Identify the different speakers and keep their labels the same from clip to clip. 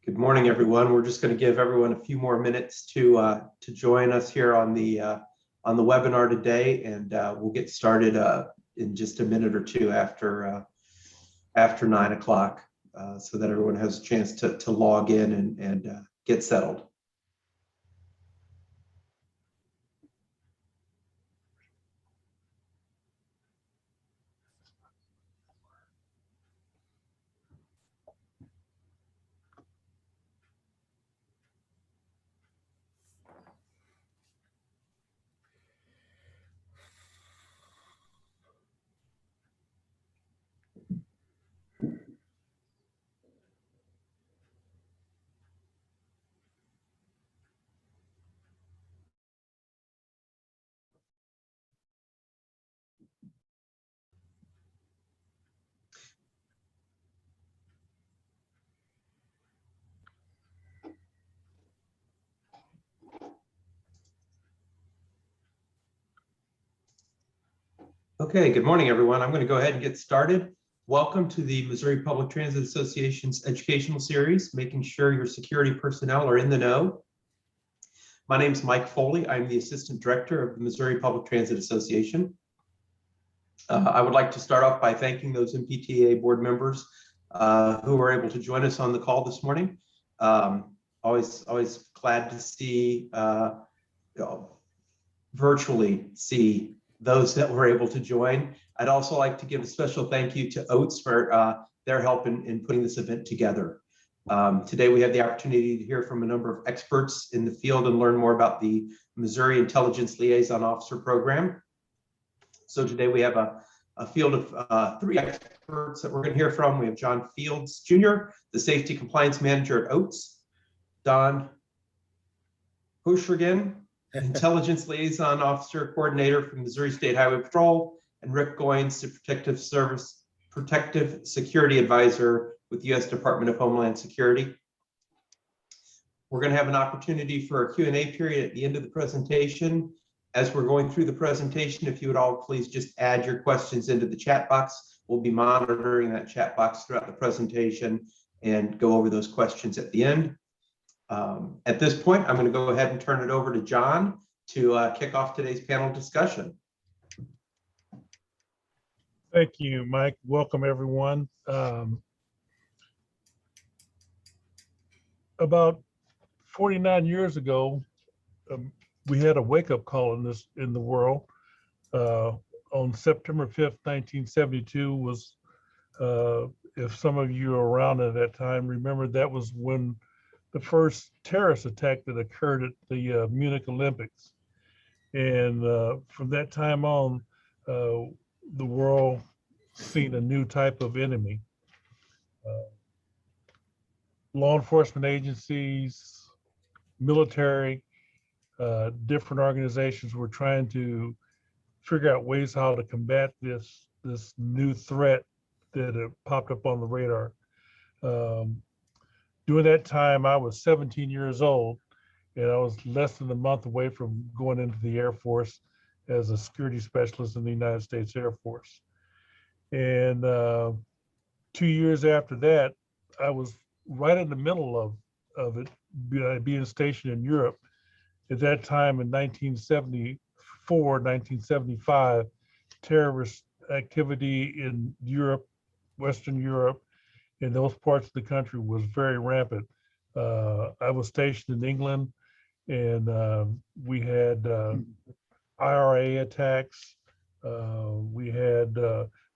Speaker 1: Good morning, everyone. We're just going to give everyone a few more minutes to join us here on the webinar today, and we'll get started in just a minute or two after 9 o'clock, so that everyone has a chance to log in and get settled. Okay, good morning, everyone. I'm going to go ahead and get started. Welcome to the Missouri Public Transit Association's educational series, making sure your security personnel are in the know. My name is Mike Foley. I'm the Assistant Director of the Missouri Public Transit Association. I would like to start off by thanking those MPTA board members who were able to join us on the call this morning. Always glad to see, virtually see those that were able to join. I'd also like to give a special thank you to Oates for their help in putting this event together. Today we have the opportunity to hear from a number of experts in the field and learn more about the Missouri Intelligence Liaison Officer Program. So today we have a field of 3 experts that we're going to hear from. We have John Fields Jr., the Safety Compliance Manager at Oates, Don Hoshrigan, Intelligence Liaison Officer Coordinator from Missouri State Highway Patrol, and Rick Goins, the Protective Security Advisor with the U.S. Department of Homeland Security. We're going to have an opportunity for a Q&A period at the end of the presentation. As we're going through the presentation, if you would all please just add your questions into the chat box. We'll be monitoring that chat box throughout the presentation and go over those questions at the end. At this point, I'm going to go ahead and turn it over to John to kick off today's panel discussion.
Speaker 2: Thank you, Mike. Welcome, everyone. About 49 years ago, we had a wake-up call in the world. On September 5th, 1972 was, if some of you are around at that time, remember that was when the first terrorist attack that occurred at the Munich Olympics. And from that time on, the world seen a new type of enemy. Law enforcement agencies, military, different organizations were trying to figure out ways how to combat this new threat that popped up on the radar. During that time, I was 17 years old, and I was less than a month away from going into the Air Force as a security specialist in the United States Air Force. And 2 years after that, I was right in the middle of it, being stationed in Europe. At that time in 1974, 1975, terrorist activity in Europe, Western Europe, in those parts of the country was very rampant. I was stationed in England, and we had IRA attacks. We had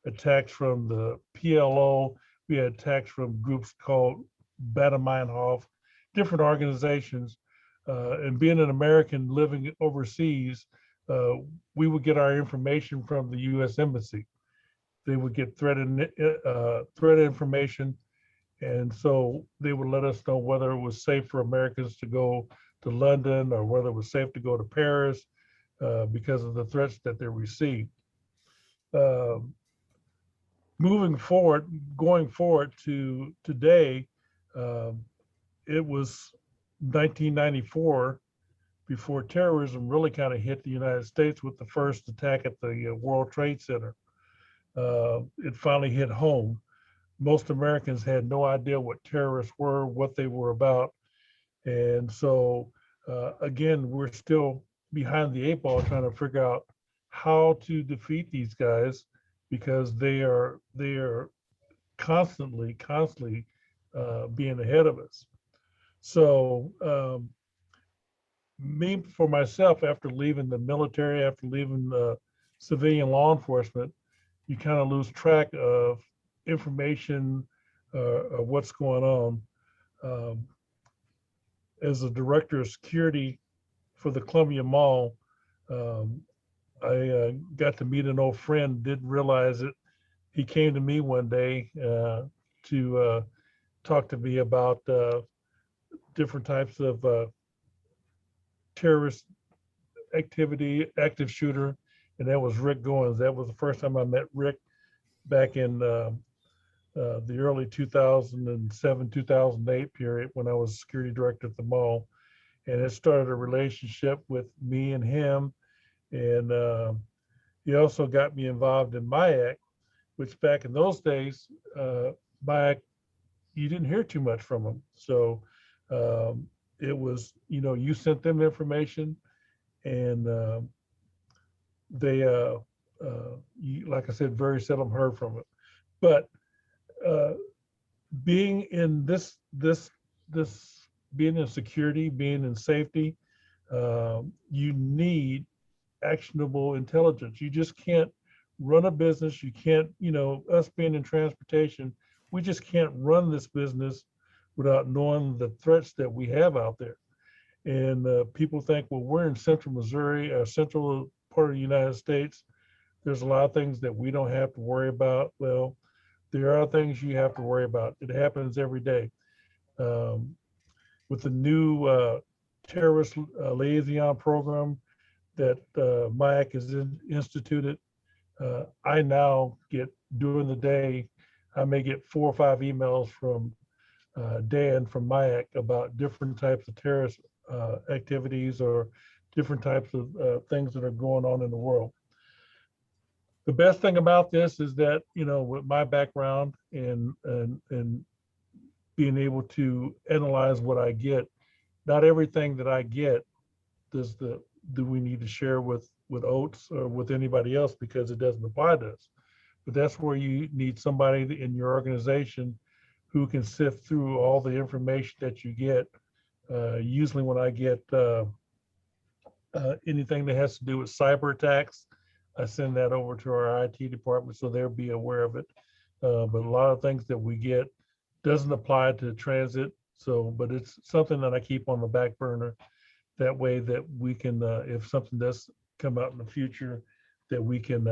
Speaker 2: attacks from the PLO. We had attacks from groups called Baader-Meinhof, different organizations. And being an American living overseas, we would get our information from the U.S. Embassy. They would get threat information, and so they would let us know whether it was safe for Americans to go to London or whether it was safe to go to Paris because of the threats that they received. Going forward to today, it was 1994 before terrorism really kind of hit the United States with the first attack at the World Trade Center. It finally hit home, most Americans had no idea what terrorists were, what they were about. And so, again, we're still behind the eight ball trying to figure out how to defeat these guys because they are constantly being ahead of us. So me for myself, after leaving the military, after leaving the civilian law enforcement, you kind of lose track of information of what's going on. Um, as a director of security for the Columbia Mall, um, I got to meet an old friend, didn't realize it. He came to me one day to talk to me about different types of terrorist activity, active shooter, and that was Rick Goins. That was the first time I met Rick back in the early 2007, 2008 period when I was security director at the mall. And it started a relationship with me and him. And he also got me involved in MIAC, which back in those days, MIAC, you didn't hear too much from them. So it was, you sent them information and they, like I said, very seldom heard from it. But being in this being in security, being in safety, you need actionable intelligence. You just can't run a business. You can't, us being in transportation, we just can't run this business without knowing the threats that we have out there. And people think, well, we're in central Missouri, central part of the United States. There's a lot of things that we don't have to worry about. Well, there are things you have to worry about. It happens every day. With the new terrorist liaison program that MIAC has instituted, I now get, during the day, I may get 4 or 5 emails from Dan from MIAC about different types of terrorist activities or different types of things that are going on in the world. The best thing about this is that, with my background and being able to analyze what I get, not everything that I get do we need to share with Oates or with anybody else because it doesn't apply to us. But that's where you need somebody in your organization who can sift through all the information that you get. Usually when I get anything that has to do with cyber attacks, I send that over to our IT department so they'll be aware of it. But a lot of things that we get doesn't apply to transit. So, but it's something that I keep on the back burner. That way that we can, if something does come out in the future, that we can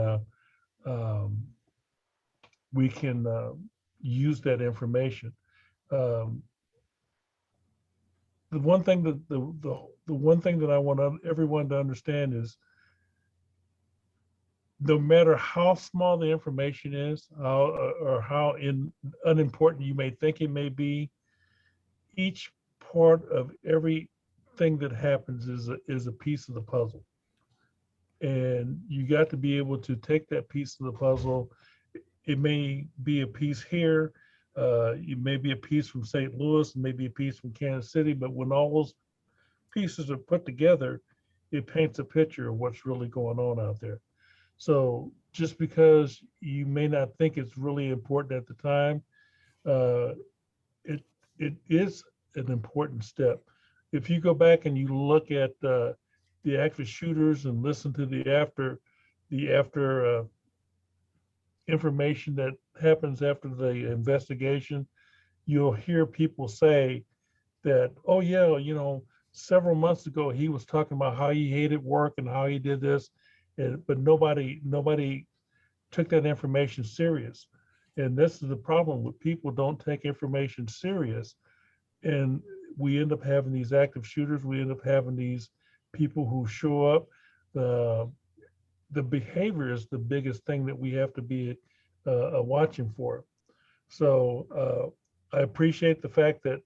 Speaker 2: use that information. The one thing that the one thing that I want everyone to understand is, no matter how small the information is, or how unimportant you may think it may be, each part of everything that happens is a piece of the puzzle. And you got to be able to take that piece of the puzzle. It may be a piece here, it may be a piece from St. Louis, maybe a piece from Kansas City, but when all those pieces are put together, it paints a picture of what's really going on out there. So just because you may not think it's really important at the time, it is an important step. If you go back and you look at the active shooters and listen to the after information that happens after the investigation, you'll hear people say that, oh yeah, several months ago he was talking about how he hated work and how he did this, but nobody took that information serious. And this is the problem with people don't take information serious. And we end up having these active shooters, we end up having these people who show up. The behavior is the biggest thing that we have to be watching for. So I appreciate the fact that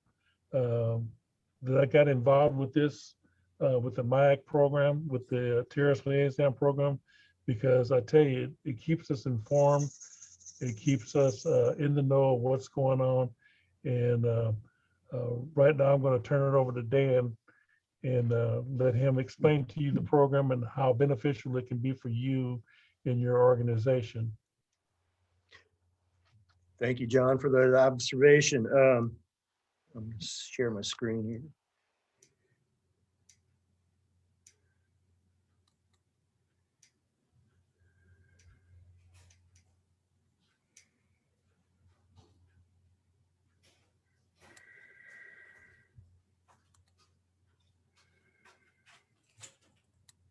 Speaker 2: that I got involved with this, with the MIAC program, with the Terrorist Liaison program, because I tell you, it keeps us informed. It keeps us in the know of what's going on. And right now, I'm going to turn it over to Dan and let him explain to you the program and how beneficial it can be for you and your organization.
Speaker 3: Thank you, John, for that observation. I'm going to share my screen here.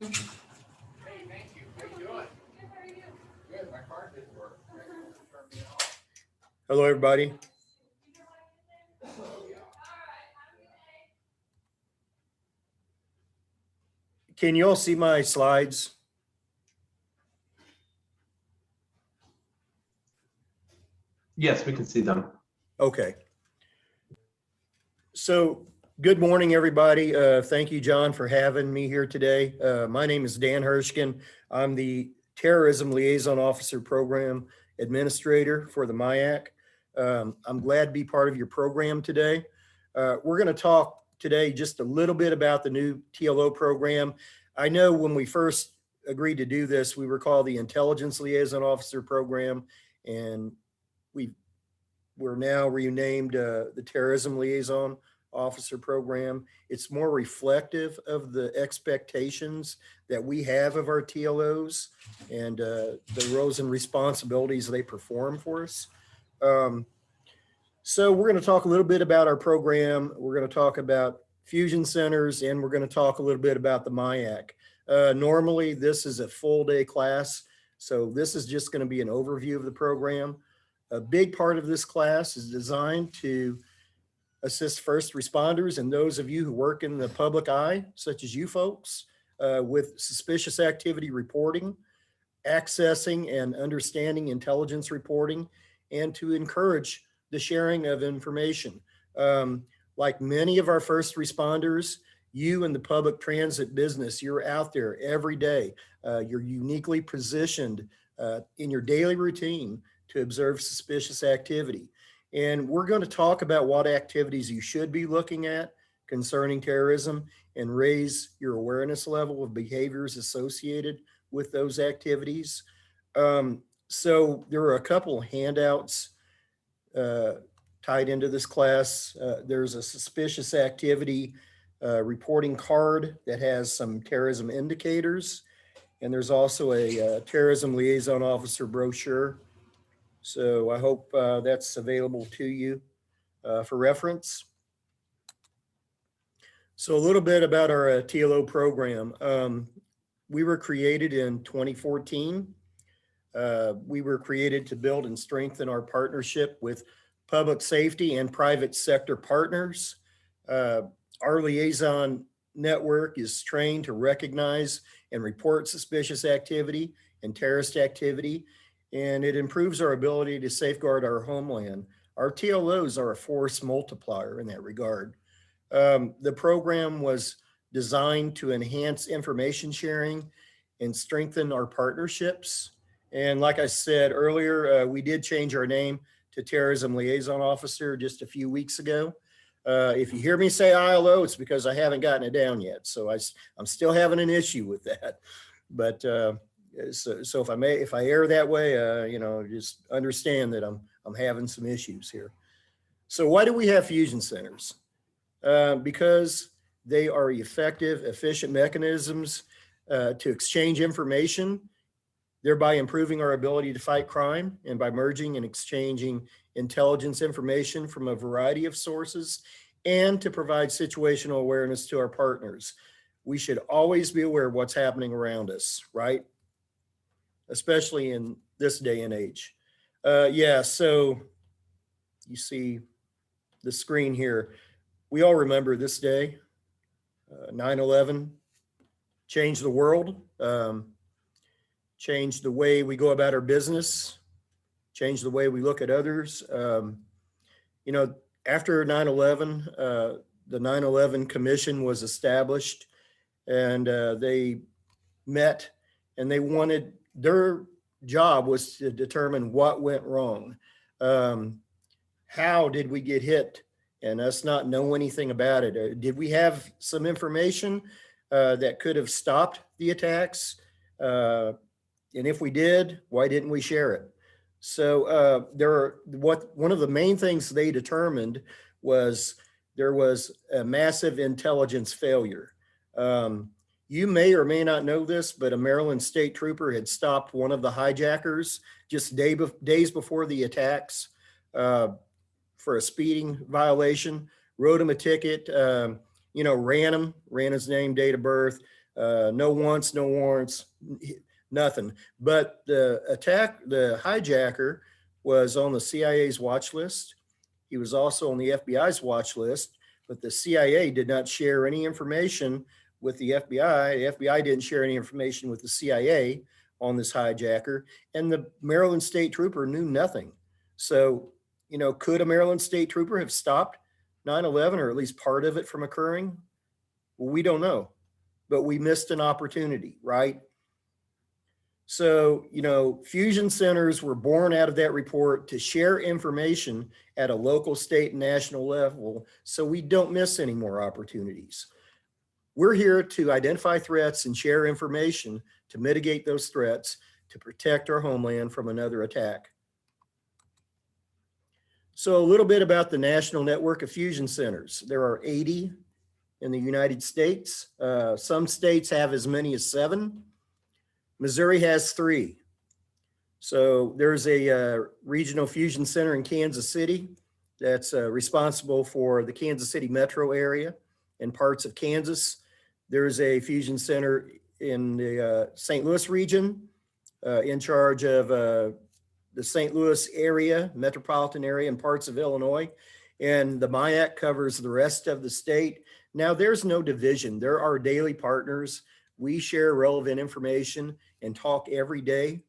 Speaker 1: Hey, thank you. How you doing? Good, how are you? Good, my card didn't work.
Speaker 3: Hello, everybody. Can you all see my slides?
Speaker 1: Yes, we can see them.
Speaker 3: Okay. So good morning, everybody. Thank you, John, for having me here today. My name is Dan Hershkin. I'm the Terrorism Liaison Officer Program Administrator for the MIAC. I'm glad to be part of your program today. We're going to talk today just a little bit about the new TLO program. I know when we first agreed to do this, we were called the Intelligence Liaison Officer Program, and we're now renamed the Terrorism Liaison Officer Program. It's more reflective of the expectations that we have of our TLOs and the roles and responsibilities they perform for us. So we're going to talk a little bit about our program. We're going to talk about fusion centers, and we're going to talk a little bit about the MIAC. Normally, this is a full day class, so this is just going to be an overview of the program. A big part of this class is designed to assist first responders and those of you who work in the public eye, such as you folks, with suspicious activity reporting, accessing and understanding intelligence reporting, and to encourage the sharing of information. Like many of our first responders, you in the public transit business, you're out there every day. You're uniquely positioned in your daily routine to observe suspicious activity. And we're going to talk about what activities you should be looking at concerning terrorism and raise your awareness level of behaviors associated with those activities. So there are a couple of handouts tied into this class. There's a suspicious activity reporting card that has some terrorism indicators. And there's also a terrorism liaison officer brochure. So I hope that's available to you for reference. So a little bit about our TLO program. We were created in 2014. We were created to build and strengthen our partnership with public safety and private sector partners. Our liaison network is trained to recognize and report suspicious activity and terrorist activity, and it improves our ability to safeguard our homeland. Our TLOs are a force multiplier in that regard. The program was designed to enhance information sharing and strengthen our partnerships. And like I said earlier, we did change our name to Terrorism Liaison Officer just a few weeks ago. If you hear me say ILO, it's because I haven't gotten it down yet. So I'm still having an issue with that. But so if I err that way, just understand that I'm having some issues here. So why do we have fusion centers? Because they are effective, efficient mechanisms to exchange information, thereby improving our ability to fight crime, and by merging and exchanging intelligence information from a variety of sources, and to provide situational awareness to our partners. We should always be aware of what's happening around us, right? Especially in this day and age. So you see the screen here. We all remember this day, 9/11, changed the world, changed the way we go about our business, changed the way we look at others. After 9/11, the 9/11 Commission was established, and they met, and they wanted their job was to determine what went wrong. How did we get hit and us not know anything about it? Did we have some information that could have stopped the attacks? And if we did, why didn't we share it? So one of the main things they determined was there was a massive intelligence failure. You may or may not know this, but a Maryland state trooper had stopped one of the hijackers just days before the attacks for a speeding violation, wrote him a ticket, ran his name, date of birth, no wants, no warrants, nothing. But the hijacker was on the CIA's watch list. He was also on the FBI's watch list, but the CIA did not share any information with the FBI. The FBI didn't share any information with the CIA on this hijacker, and the Maryland state trooper knew nothing. So, could a Maryland state trooper have stopped 9/11 or at least part of it from occurring? Well, we don't know, but we missed an opportunity, right? So, fusion centers were born out of that report to share information at a local, state, and national level so we don't miss any more opportunities. We're here to identify threats and share information to mitigate those threats to protect our homeland from another attack. So a little bit about the National Network of Fusion Centers. There are 80 in the United States. Some states have as many as 7. Missouri has 3. So there's a regional fusion center in Kansas City that's responsible for the Kansas City metro area and parts of Kansas. There's a fusion center in the St. Louis region in charge of the St. Louis area, metropolitan area, and parts of Illinois. And the MIAC covers the rest of the state. Now, there's no division. There are daily partners. We share relevant information and talk every day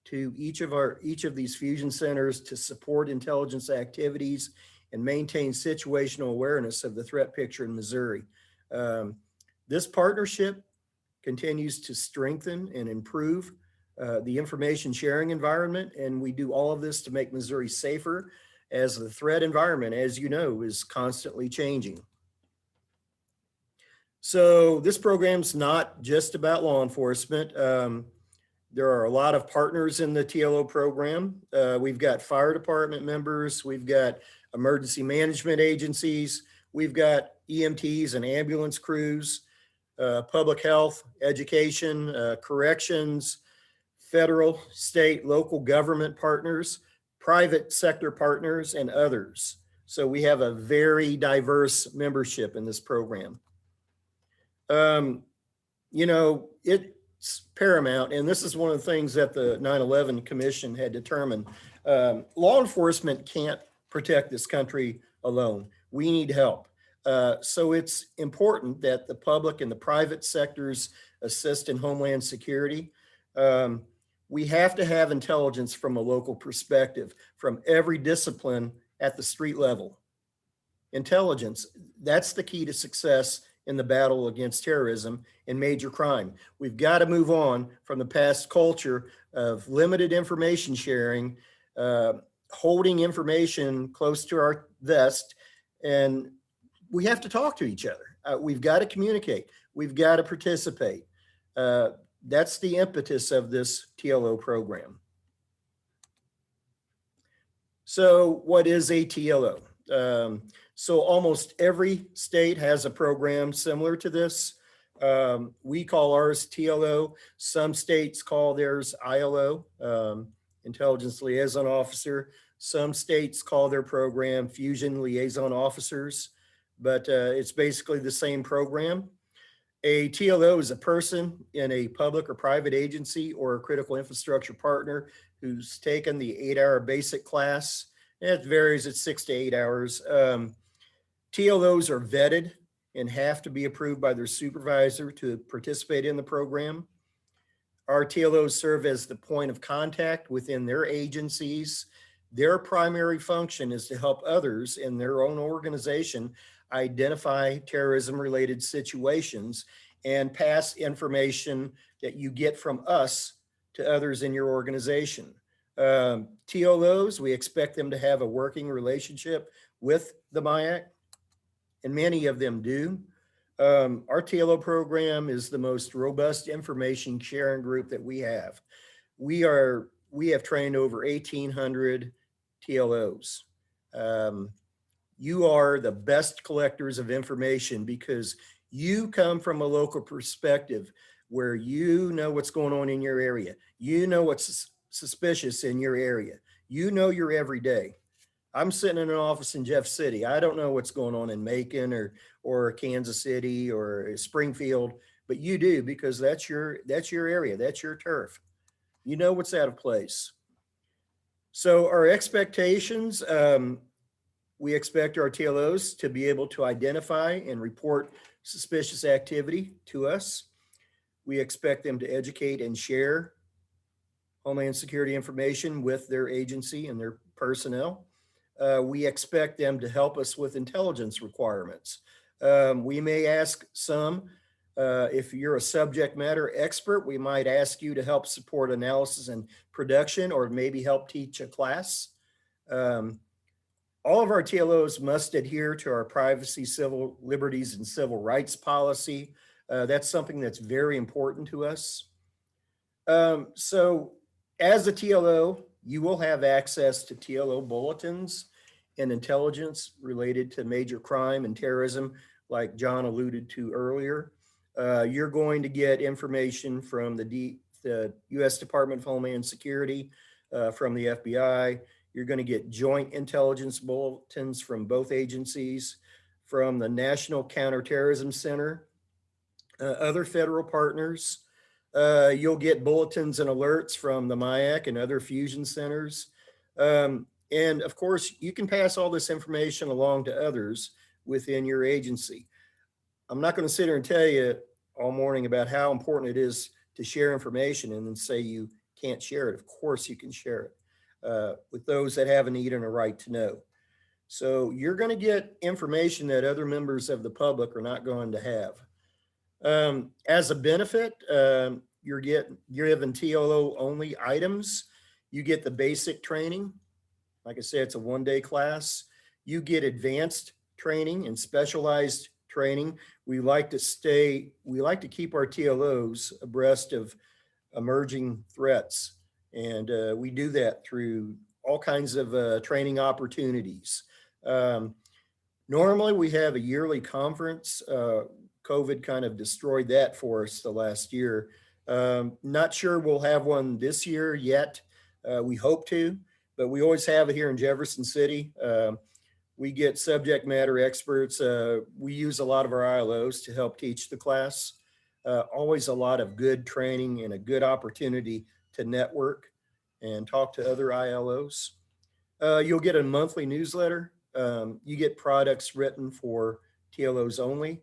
Speaker 3: to each of these fusion centers to support intelligence activities and maintain situational awareness of the threat picture in Missouri. This partnership continues to strengthen and improve the information sharing environment, and we do all of this to make Missouri safer as the threat environment, as you know, is constantly changing. So this program's not just about law enforcement. There are a lot of partners in the TLO program. We've got fire department members, we've got emergency management agencies, we've got EMTs and ambulance crews, public health, education, corrections, federal, state, local government partners, private sector partners, and others. So we have a very diverse membership in this program. It's paramount, and this is one of the things that the 9/11 Commission had determined. Law enforcement can't protect this country alone. We need help. So it's important that the public and the private sectors assist in homeland security. We have to have intelligence from a local perspective, from every discipline at the street level. Intelligence, that's the key to success in the battle against terrorism and major crime. We've got to move on from the past culture of limited information sharing, holding information close to our vest, and we have to talk to each other. We've got to communicate. We've got to participate. That's the impetus of this TLO program. So what is a TLO? So almost every state has a program similar to this. We call ours TLO. Some states call theirs ILO, Intelligence Liaison Officer. Some states call their program Fusion Liaison Officers, but it's basically the same program. A TLO is a person in a public or private agency or a critical infrastructure partner who's taken the 8-hour basic class. It varies at 6 to 8 hours. TLOs are vetted and have to be approved by their supervisor to participate in the program. Our TLOs serve as the point of contact within their agencies. Their primary function is to help others in their own organization identify terrorism-related situations and pass information that you get from us to others in your organization. TLOs, we expect them to have a working relationship with the MIAC, and many of them do. Our TLO program is the most robust information sharing group that we have. We have trained over 1,800 TLOs. You are the best collectors of information because you come from a local perspective where you know what's going on in your area. You know what's suspicious in your area. You know your everyday. I'm sitting in an office in Jeff City. I don't know what's going on in Macon or Kansas City or Springfield, but you do because that's your area. That's your turf. You know what's out of place. So our expectations, we expect our TLOs to be able to identify and report suspicious activity to us. We expect them to educate and share Homeland Security information with their agency and their personnel. We expect them to help us with intelligence requirements. We may ask some, if you're a subject matter expert, we might ask you to help support analysis and production or maybe help teach a class. All of our TLOs must adhere to our privacy, civil liberties, and civil rights policy. That's something that's very important to us. So as a TLO, you will have access to TLO bulletins and intelligence related to major crime and terrorism, like John alluded to earlier. You're going to get information from the U.S. Department of Homeland Security, from the FBI. You're going to get joint intelligence bulletins from both agencies, from the National Counterterrorism Center, other federal partners. You'll get bulletins and alerts from the MIAC and other fusion centers. And of course, you can pass all this information along to others within your agency. I'm not going to sit here and tell you all morning about how important it is to share information and then say you can't share it. Of course you can share it with those that have a need and a right to know. So you're going to get information that other members of the public are not going to have. As a benefit, you're given TLO only items. You get the basic training. Like I said, it's a one-day class. You get advanced training and specialized training. We like to keep our TLOs abreast of emerging threats. And we do that through all kinds of training opportunities. Normally we have a yearly conference. COVID kind of destroyed that for us the last year. Not sure we'll have one this year yet. We hope to, but we always have it here in Jefferson City. We get subject matter experts. We use a lot of our ILOs to help teach the class. Always a lot of good training and a good opportunity to network and talk to other ILOs. You'll get a monthly newsletter. You get products written for TLOs only.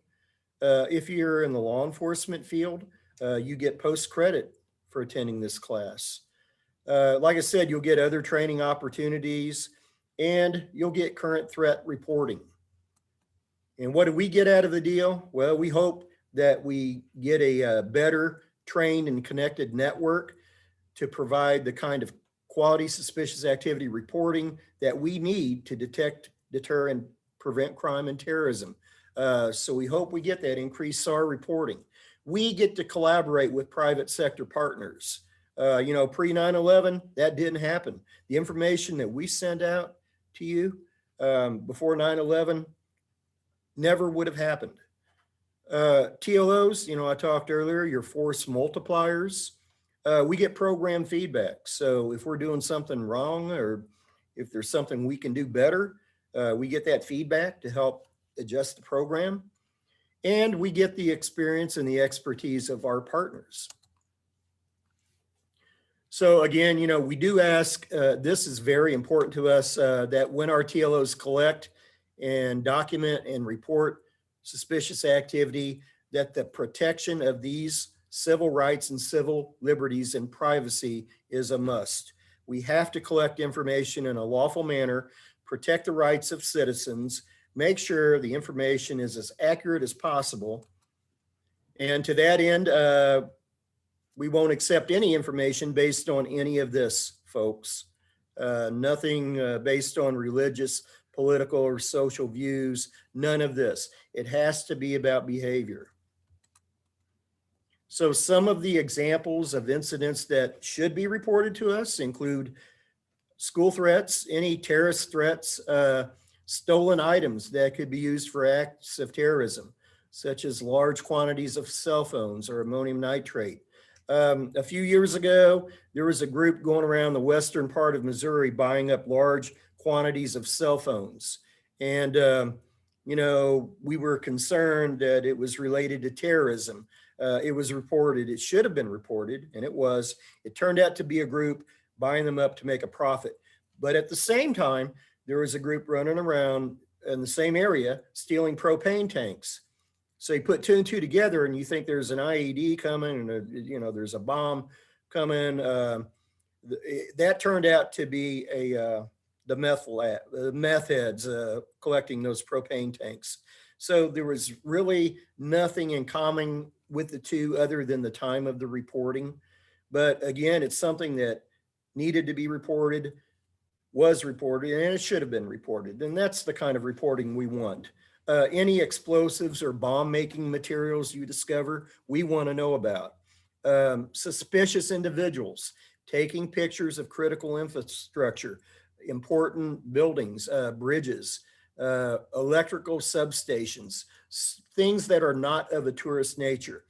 Speaker 3: If you're in the law enforcement field, you get post credit for attending this class. Like I said, you'll get other training opportunities and you'll get current threat reporting. And what do we get out of the deal? Well, we hope that we get a better trained and connected network to provide the kind of quality suspicious activity reporting that we need to detect, deter, and prevent crime and terrorism. So we hope we get that increased SAR reporting. We get to collaborate with private sector partners. Pre 9/11, that didn't happen. The information that we send out to you before 9/11 never would have happened. TLOs, I talked earlier, your force multipliers. We get program feedback. So if we're doing something wrong or if there's something we can do better, we get that feedback to help adjust the program. And we get the experience and the expertise of our partners. So again, we do ask, this is very important to us, that when our TLOs collect and document and report suspicious activity, that the protection of these civil rights and civil liberties and privacy is a must. We have to collect information in a lawful manner, protect the rights of citizens, make sure the information is as accurate as possible. And to that end, We won't accept any information based on any of this, folks. Nothing based on religious, political, or social views, none of this. It has to be about behavior. So some of the examples of incidents that should be reported to us include school threats, any terrorist threats, stolen items that could be used for acts of terrorism, such as large quantities of cell phones or ammonium nitrate. A few years ago, there was a group going around the western part of Missouri buying up large quantities of cell phones. And, you know, we were concerned that it was related to terrorism. It was reported, it should have been reported, and it was. It turned out to be a group buying them up to make a profit. But at the same time, there was a group running around in the same area stealing propane tanks. So you put two and two together and you think there's an IED coming and you know, there's a bomb coming. That turned out to be the meth heads collecting those propane tanks. So there was really nothing in common with the two other than the time of the reporting. But again, it's something that needed to be reported, was reported, and it should have been reported. And that's the kind of reporting we want. Any explosives or bomb-making materials you discover, we want to know about. Suspicious individuals taking pictures of critical infrastructure, important buildings, bridges, electrical substations, things that are not of a tourist nature.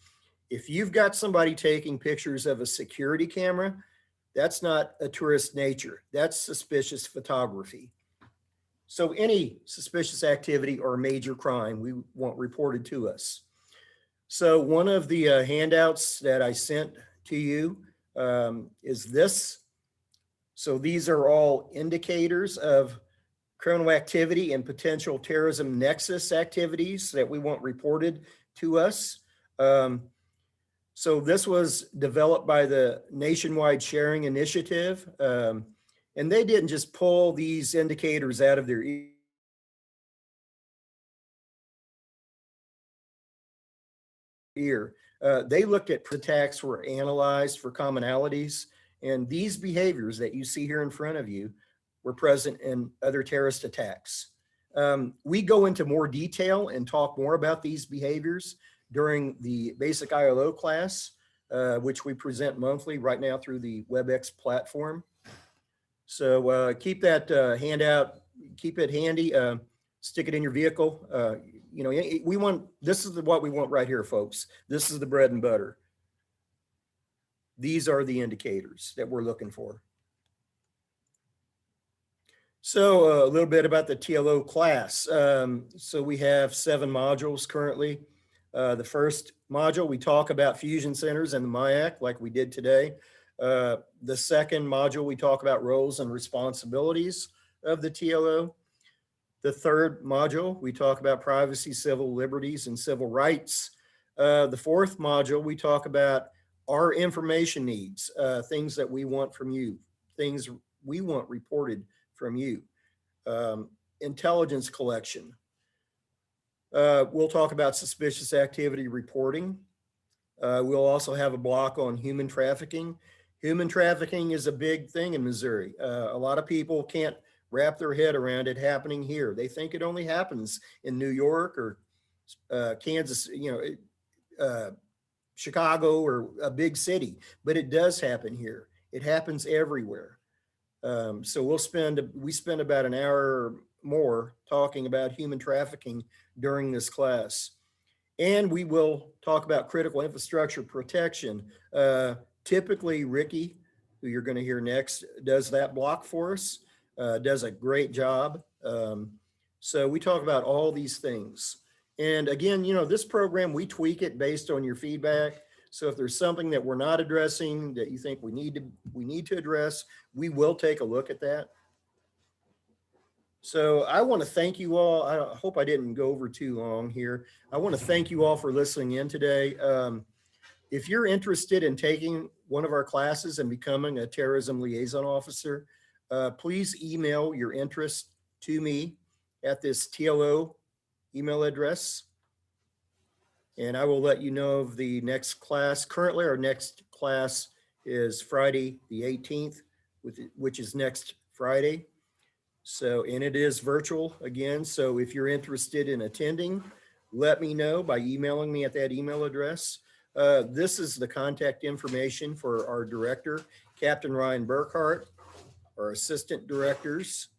Speaker 3: If you've got somebody taking pictures of a security camera, that's not a tourist nature. That's suspicious photography. So any suspicious activity or major crime, we want reported to us. So one of the handouts that I sent to you is this. So these are all indicators of criminal activity and potential terrorism nexus activities that we want reported to us. So this was developed by the Nationwide Sharing Initiative. And they didn't just pull these indicators out of their ear. They looked at attacks, were analyzed for commonalities, and these behaviors that you see here in front of you were present in other terrorist attacks. We go into more detail and talk more about these behaviors during the basic ILO class, which we present monthly right now through the WebEx platform. So keep that handout, keep it handy, stick it in your vehicle. You know, we want, this is what we want right here, folks. This is the bread and butter. These are the indicators that we're looking for. So a little bit about the Tlo class. So we have 7 modules currently. The first module, we talk about fusion centers and the MIAC like we did today. The second module, we talk about roles and responsibilities of the TLO. The third module, we talk about privacy, civil liberties, and civil rights. The fourth module, we talk about our information needs, things that we want from you, things we want reported from you. Intelligence collection. We'll talk about suspicious activity reporting. We'll also have a block on human trafficking. Human trafficking is a big thing in Missouri. A lot of people can't wrap their head around it happening here. They think it only happens in New York or Kansas, you know, Chicago or a big city, but it does happen here. It happens everywhere. So we spend about an hour or more talking about human trafficking during this class. And we will talk about critical infrastructure protection. Typically, Ricky, who you're going to hear next, does that block for us, does a great job. So we talk about all these things. And again, you know, this program, we tweak it based on your feedback. So if there's something that we're not addressing that you think we need to address, we will take a look at that. So I want to thank you all. I hope I didn't go over too long here. I want to thank you all for listening in today. If you're interested in taking one of our classes and becoming a terrorism liaison officer, please email your interest to me at this TLO email address. And I will let you know of the next class. Currently, our next class Class is Friday, the 18th, which is next Friday. So, and it is virtual again. So if you're interested in attending, let me know by emailing me at that email address. This is the contact information for our director, Captain Ryan Burkhart, our assistant directors,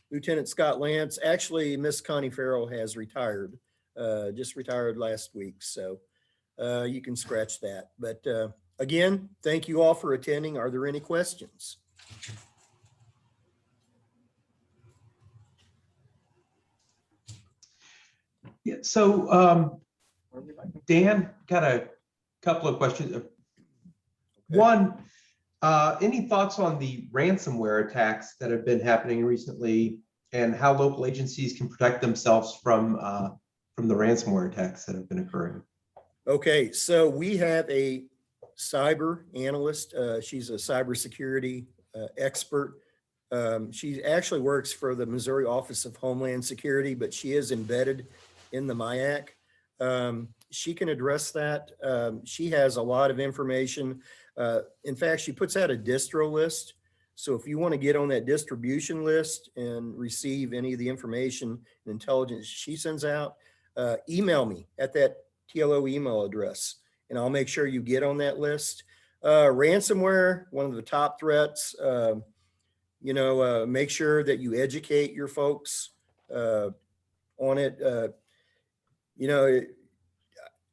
Speaker 3: Lieutenant Scott Lance. Actually, Miss Connie Farrell has retired, just retired last week. So you can scratch that. But again, thank you all for attending. Are there any questions?
Speaker 1: Yeah, so Dan, got a couple of questions. One, any thoughts on the ransomware attacks that have been happening recently and how local agencies can protect themselves from the ransomware attacks that have been occurring?
Speaker 3: Okay, so we have a cyber analyst. She's a cybersecurity expert. She actually works for the Missouri Office of Homeland Security, but she is embedded in the MIAC. She can address that. She has a lot of information. In fact, she puts out a distro list. So if you want to get on that distribution list and receive any of the information and intelligence she sends out, email me at that TLO email address, and I'll make sure you get on that list. Ransomware, one of the top threats. Make sure that you educate your folks on it.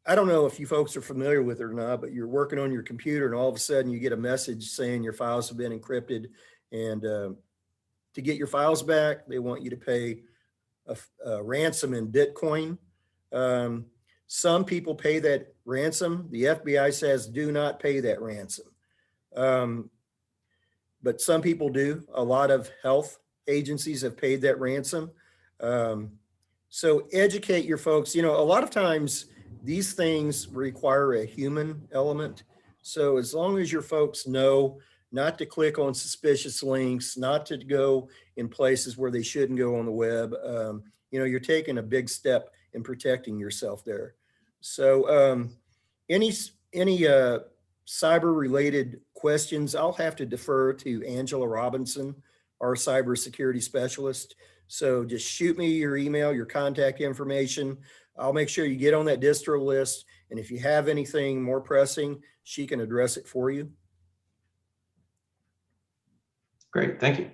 Speaker 3: I don't know if you folks are familiar with it or not, but you're working on your computer and all of a sudden you get a message saying your files have been encrypted, and to get your files back, they want you to pay a ransom in Bitcoin. Some people pay that ransom. The FBI says do not pay that ransom. But some people do. A lot of health agencies have paid that ransom. So educate your folks. A lot of times these things require a human element. So as long as your folks know not to click on suspicious links, not to go in places where they shouldn't go on the web, you're taking a big step in protecting yourself there. So any cyber related questions, I'll have to defer to Angela Robinson, our cybersecurity specialist. So just shoot me your email, your contact information. I'll make sure you get on that distro list. And if you have anything more pressing, she can address it for you.
Speaker 1: Great, thank you.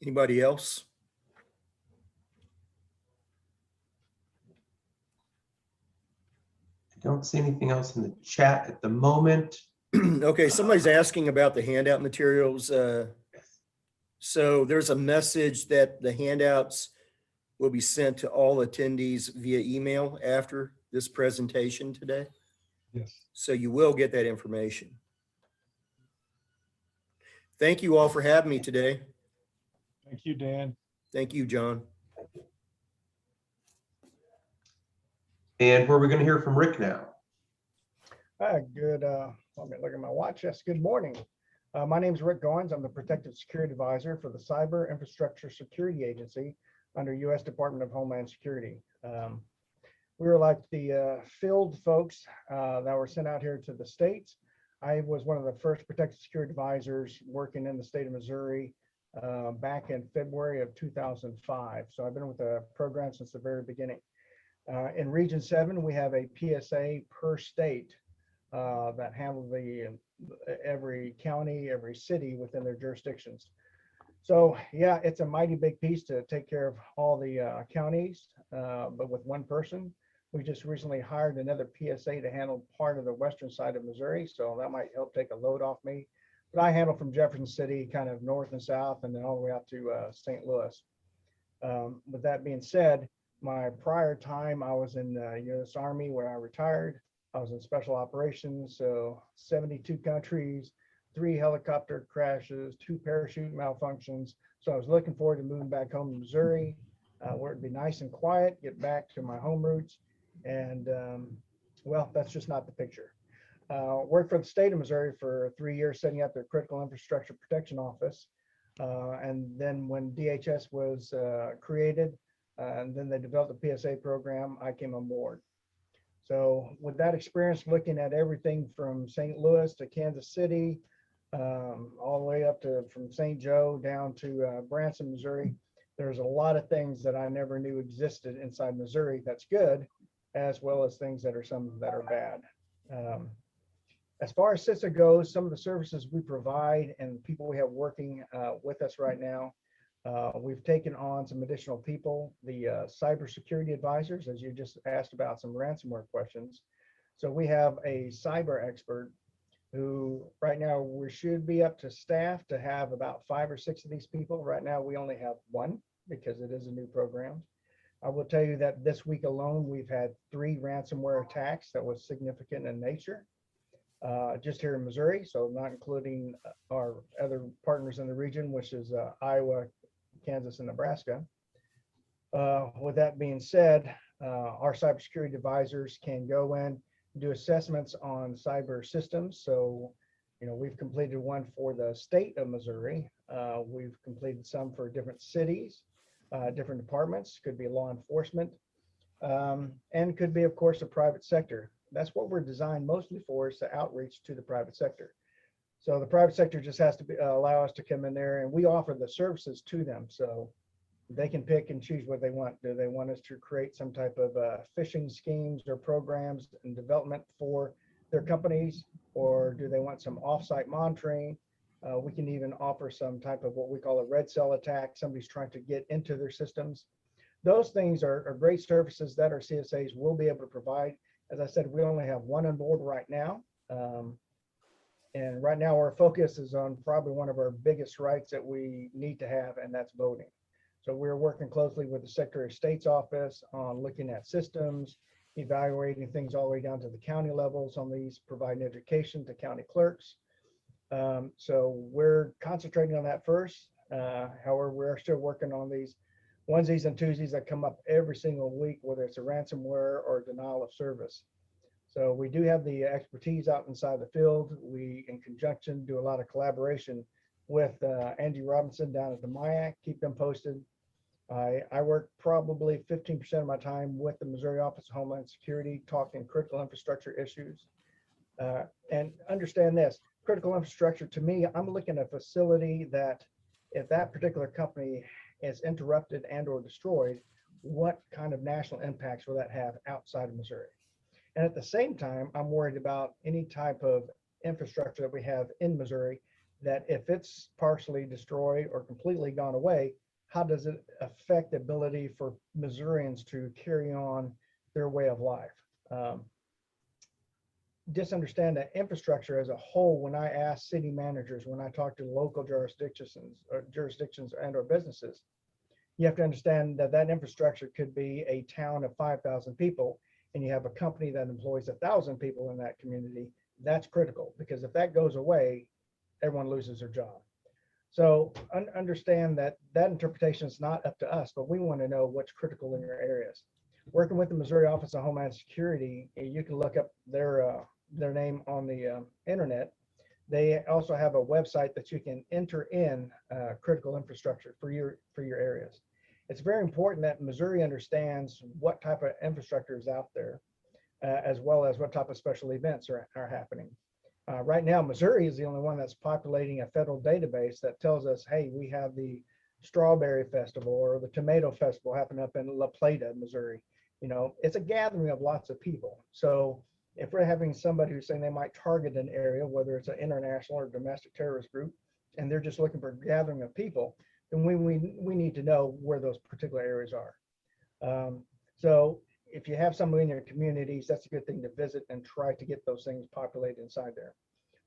Speaker 3: Anybody else?
Speaker 1: I don't see anything else in the chat at the moment.
Speaker 3: Okay, somebody's asking about the handout materials. So there's a message that the handouts will be sent to all attendees via email after this presentation today.
Speaker 2: Yes.
Speaker 3: So you will get that information. Thank you all for having me today.
Speaker 2: Thank you, Dan.
Speaker 3: Thank you, John.
Speaker 1: And where are we going to hear from Rick now?
Speaker 4: Good. Let me look at my watch. Yes, good morning. My name is Rick Goins. I'm the Protective Security Advisor for the Cyber Infrastructure Security Agency under U.S. Department of Homeland Security. We were like the field folks that were sent out here to the States. I was one of the first Protective Security Advisors working in the state of Missouri back in February of 2005. So I've been with the program since the very beginning. In Region 7, we have a PSA per state that handle every county, every city within their jurisdictions. So yeah, it's a mighty big piece to take care of all the counties, but with one person. We just recently hired another PSA to handle part of the western side of Missouri, so that might help take a load off me. But I handle from Jefferson City, kind of north and south, and then all the way out to St. Louis. With that being said, my prior time, I was in the U.S. Army where I retired. I was in special operations, so 72 countries, 3 helicopter crashes, 2 parachute malfunctions. So I was looking forward to moving back home to Missouri, where it'd be nice and quiet, get back to my home roots. And well, that's just not the picture. Worked for the state of Missouri for 3 years, setting up their Critical Infrastructure Protection Office. And then when DHS was created, and then they developed the PSA program, I came on board. So with that experience, looking at everything from St. Louis to Kansas City, all the way up to from St. Joe down to Branson, Missouri, there's a lot of things that I never knew existed inside Missouri that's good, as well as things that are some that are bad. As far as CISA goes, some of the services we provide and the people we have working with us right now, we've taken on some additional people, the cybersecurity advisors, as you just asked about some ransomware questions. So we have a cyber expert who right now we should be up to staff to have about 5 or 6 of these people. Right now we only have 1 because it is a new program. I will tell you that this week alone, we've had 3 ransomware attacks that was significant in nature. Just here in Missouri, so not including our other partners in the region, which is Iowa, Kansas, and Nebraska. With that being said, our cybersecurity advisors can go in, do assessments on cyber systems. So, we've completed one for the state of Missouri. We've completed some for different cities, different departments, could be law enforcement, and could be, of course, the private sector. That's what we're designed mostly for, is to outreach to the private sector. So the private sector just has to allow us to come in there, and we offer the services to them. So they can pick and choose what they want. Do they want us to create some type of phishing schemes or programs and development for their companies, or do they want some offsite monitoring? We can even offer some type of what we call a red cell attack. Somebody's trying to get into their systems. Those things are great services that our CSAs will be able to provide. As I said, we only have 1 on board right now. And right now our focus is on probably one of our biggest rights that we need to have, and that's voting. So we're working closely with the Secretary of State's office on looking at systems, evaluating things all the way down to the county levels on these, providing education to county clerks. So we're concentrating on that first. However, we're still working on these onesies and twosies that come up every single week, whether it's a ransomware or denial of service. So we do have the expertise out inside the field. We, in conjunction, do a lot of collaboration with Angie Robinson down at the MIAC, keep them posted. I work probably 15% of my time with the Missouri Office of Homeland Security, talking critical infrastructure issues. And understand this, critical infrastructure, to me, I'm looking at a facility that if that particular company is interrupted and or destroyed, what kind of national impacts will that have outside of Missouri? And at the same time, I'm worried about any type of infrastructure that we have in Missouri, that if it's partially destroyed or completely gone away, how does it affect the ability for Missourians to carry on their way of life? Just understand that infrastructure as a whole, when I ask city managers, when I talk to local jurisdictions and or businesses, you have to understand that that infrastructure could be a town of 5,000 people, and you have a company that employs 1,000 people in that community. That's critical, because if that goes away, everyone loses their job. So understand that that interpretation is not up to us, but we want to know what's critical in your areas. Working with the Missouri Office of Homeland Security, you can look up their name on the internet. They also have a website that you can enter in critical infrastructure for your areas. It's very important that Missouri understands what type of infrastructure is out there, as well as what type of special events are happening. Right now, Missouri is the only one that's populating a federal database that tells us, hey, we have the Strawberry Festival or the Tomato Festival happening up in La Plata, Missouri. It's a gathering of lots of people. So if we're having somebody who's saying they might target an area, whether it's an international or domestic terrorist group, and they're just looking for a gathering of people, then we need to know where those particular areas are. So if you have somebody in your communities, that's a good thing to visit and try to get those things populated inside there.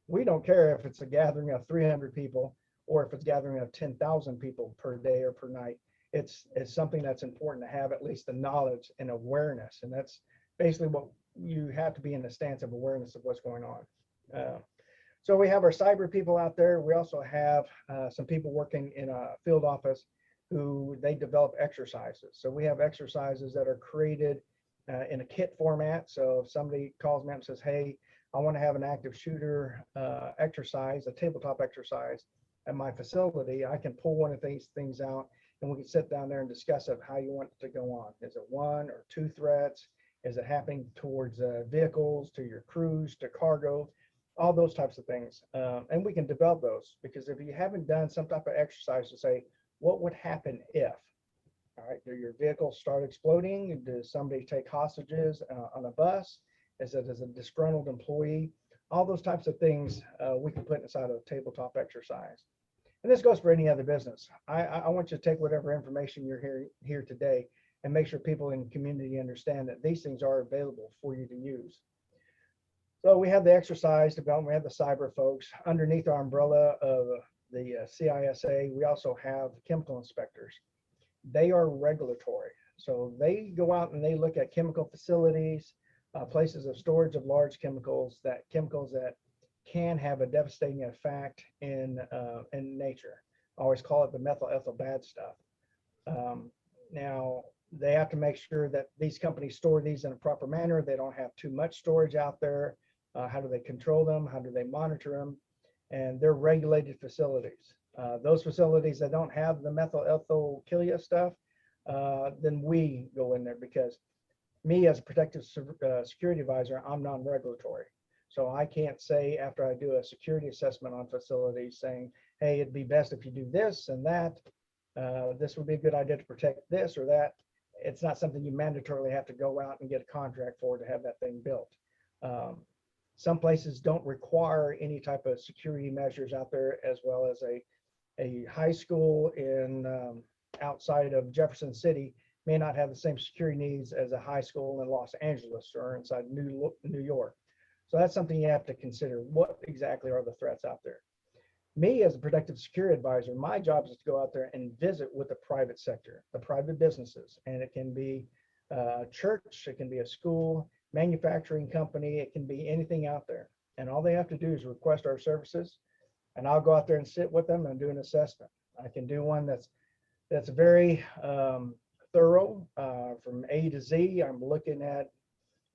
Speaker 4: We don't care if it's a gathering of 300 people or if it's a gathering of 10,000 people per day or per night. It's something that's important to have at least the knowledge and awareness. And that's basically what you have to be in a stance of awareness of what's going on. So we have our cyber people out there. We also have some people working in a field office who they develop exercises. So we have exercises that are created in a kit format. So if somebody calls me up and says, hey, I want to have an active shooter exercise, a tabletop exercise at my facility, I can pull one of these things out and we can sit down there and discuss of how you want it to go on. Is it 1 or 2 threats? Is it happening towards vehicles, to your crews, to cargo, all those types of things? And we can develop those, because if you haven't done some type of exercise to say, what would happen if? All right, do your vehicles start exploding? Does somebody take hostages on a bus? Is it as a disgruntled employee? All those types of things we can put inside a tabletop exercise. And this goes for any other business. I want you to take whatever information you're here today and make sure people in the community understand that these things are available for you to use. So we have the exercise development, we have the cyber folks. Underneath our umbrella of the CISA, we also have chemical inspectors. They are regulatory. So they go out and they look at chemical facilities, places of storage of large chemicals that can have a devastating effect in nature. I always call it the methyl ethyl bad stuff. Now, they have to make sure that these companies store these in a proper manner. They don't have too much storage out there. How do they control them? How do they monitor them? And they're regulated facilities. Those facilities that don't have the methyl ethyl kill you stuff, then we go in there, because me as a protective security advisor, I'm non-regulatory. So I can't say after I do a security assessment on facilities saying, hey, it'd be best if you do this and that. This would be a good idea to protect this or that. It's not something you mandatorily have to go out and get a contract for to have that thing built. Some places don't require any type of security measures out there, as well as a high school in outside of Jefferson City may not have the same security needs as a high school in Los Angeles or inside New York. So that's something you have to consider. What exactly are the threats out there? Me as a protective security advisor, my job is to go out there and visit with the private sector, the private businesses. And it can be a church, it can be a school, manufacturing company, it can be anything out there. And all they have to do is request our services, and I'll go out there and sit with them and do an assessment. I can do one that's very thorough from A to Z. I'm looking at